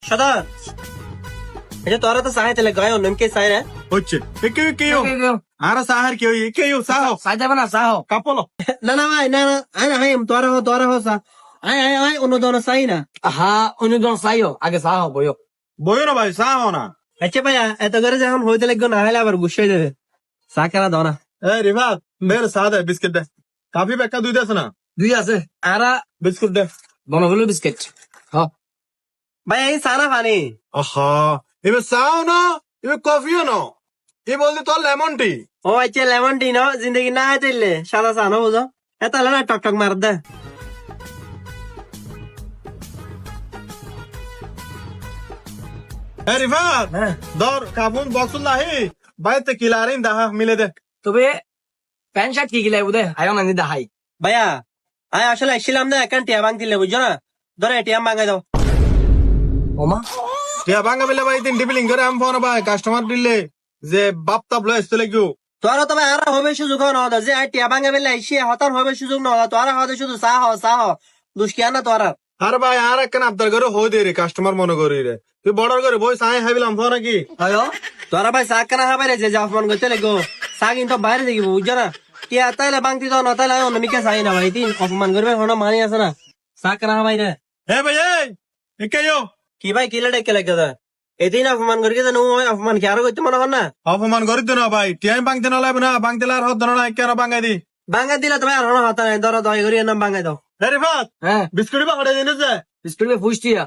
সদা এটা তোরা তো সাহায্য তেলে গায় অন্য কে সাই রে হচ্ছে কেউ আর সাহার কেউ সাহ সাই যাবে না সাহ কাপলো না না ভাই না না আই না হাই তোরা হো সা আই অন্য দোনো সাই না হা অনুদন সাইও আগে সাহ বইও বইও না ভাই সাহ না আচ্ছা ভাইয়া এত করে যখন হইতে লাগবে না হলে আবার গুছিয়ে দেবে চা কেনা দাও না এ রিভাত মেরে সাহ দে বিস্কিট দে কাফি বেকা দুই দেছ না দুই আছে আরা বিস্কুট দে বনগুলো বিস্কিট হ ভাই এই চা না পানি আহা এবে চাও না এবে কফিও না এ বলতে তোর লেমন টি ও আচ্ছা লেমন টি নো জিন্দগি না আইতেলে সাদা চা না বুঝো এত হলে না টক টক মার দে এ রিভাত দর কাবুন বক্স নাহি বাইতে কিলারিন দাহা মিলে দে তবে প্যান্ট শার্ট কি গিলাই বুদে আয়ো না নিদা হাই ভাইয়া আমি আসলে আসছিলাম না এখন টিয়া ভাঙতিলে বুঝছো না ধরে এটিএম ভাঙাই দাও ওমা টিয়া ভাঙা বেলে ভাই তিন ডিবিলিং করে আম ফোন ভাই কাস্টমার দিলে যে বাপ তাপ লয় আসতে লাগিও তোরা তবে আর হবে সুযোগ না হতো যে টিয়া ভাঙা বেলে আইসি হতার হবে সুযোগ না হতো তোরা হতে শুধু চা হ দুষ্কিয়া না তোরা আর ভাই আর একখান আবদার করে হই দে রে কাস্টমার মনে করি রে তুই বড় করে বই সাই হাবিলাম ফোন নাকি আয়ো তোরা ভাই চা কেনা হবে রে যে যা অপমান করতে লাগো চা কিন্তু বাইরে দেখিব বুঝছো না টিয়া তাইলে ভাঙতি দাও না তাইলে অন্য মিকে চাই না ভাই তিন অপমান করবে কোনো মানি আছে না চা কেনা হবে রে হে ভাই এই কেও কি ভাই কিলে ডেকে লাগে দা এদিন অপমান করি কেন অপমান কি আরো করতে মনে হন না অপমান করি তো না ভাই টিয়াই ভাঙতে না লাগবে না ভাঙতে লার হদ না কেন ভাঙাই দি ভাঙা দিলে তোমার আর হতা নাই ধরো দয় করি নাম ভাঙাই দাও হে রে ফাত হ্যাঁ বিস্কুট বা হড়ে দিনে যে বিস্কুট মে ফুসটিয়া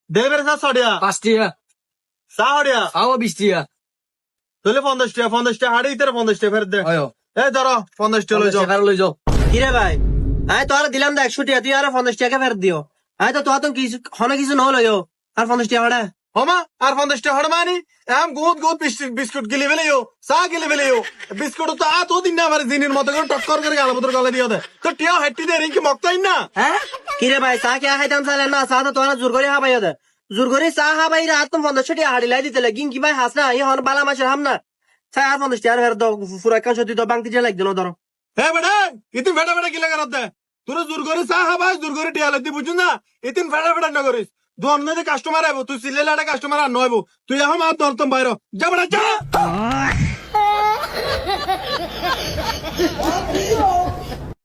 দে বেরে সা সড়িয়া 5 টিয়া সা হড়িয়া আও 20 টিয়া তোলে 50 টা হাড়ি তোর 50 টা ফের দে আয়ো এই ধরো 50 টা লই যাও সেখানে লই যাও কিরে ভাই আয় তোর দিলাম দা 100 টাকা তুই আর 50 টাকা ফেরত দিও আয় তো তোর কিছু হনে কিছু নহলো আর 50 টাকা হড়া হমা আর 50 টা হড় মানি আম গুদ বিস্কুট গিলি বেলেও চা গিলি বেলেও বিস্কুট তো আ তো দিন না আমার দিনের মতো করে টক্কর করে গাল পত্র গলে দিও দে তো টিয়া হাঁটি দে রিঙ্কি মক্তাই না হ্যাঁ কিরে ভাই চা কে খাইতাম চাইলে না চা তো তোরা জোর করে হাবাই দে জোর করে চা হাবাই রে আর তুমি 50 টাকা হাড়ি লাই দিতে লাগিন কি ভাই হাস না ই হন বালা মাসের হাম না চা আর 50 টাকা ফেরত দাও পুরা কাজ সত্যি তো বাংতি যে লাগ দিল ধরো হে বেটা ইতিন ফেটা ফেটা গিলা করত দে তোর জোর করে চা হাবাই জোর করে টিয়া লাগতি বুঝুন না ইতিন ফেটা ফেটা না করিস দোন না কাস্টমার আইবো তুই সিলেলা কাস্টমার আর নইবো তুই এখন আর দলতম বাইরে যা বেটা যা